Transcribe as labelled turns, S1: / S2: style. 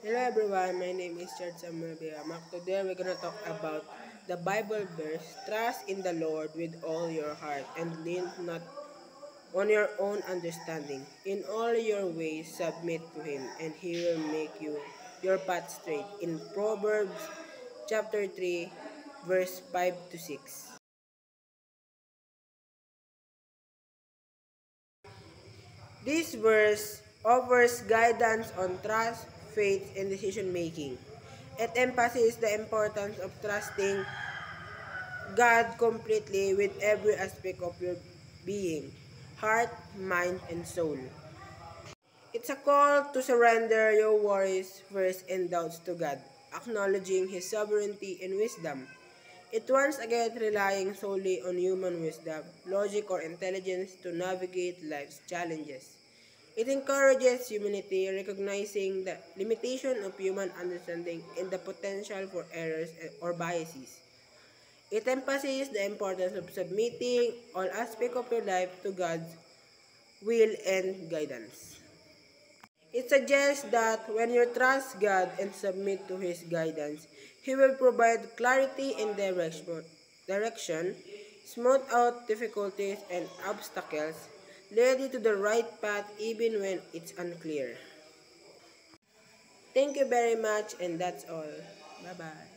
S1: Hello everyone, my name is Chad Samuel Biamak. Today we're gonna talk about the Bible verse, trust in the Lord with all your heart and lean not on your own understanding. In all your ways submit to Him and He will make your path straight. In Proverbs chapter 3 verse 5 to 6. This verse offers guidance on trust, faith, and decision making. It emphasizes the importance of trusting God completely with every aspect of your being, heart, mind, and soul. It's a call to surrender your worries, fears, and doubts to God, acknowledging His sovereignty and wisdom. It once again relying solely on human wisdom, logic, or intelligence to navigate life's challenges. It encourages humility, recognizing the limitation of human understanding and the potential for errors or biases. It emphasizes the importance of submitting all aspects of your life to God's will and guidance. It suggests that when you trust God and submit to His guidance, He will provide clarity and direction, smooth out difficulties and obstacles, lead you to the right path even when it's unclear. Thank you very much, and that's all. Bye-bye.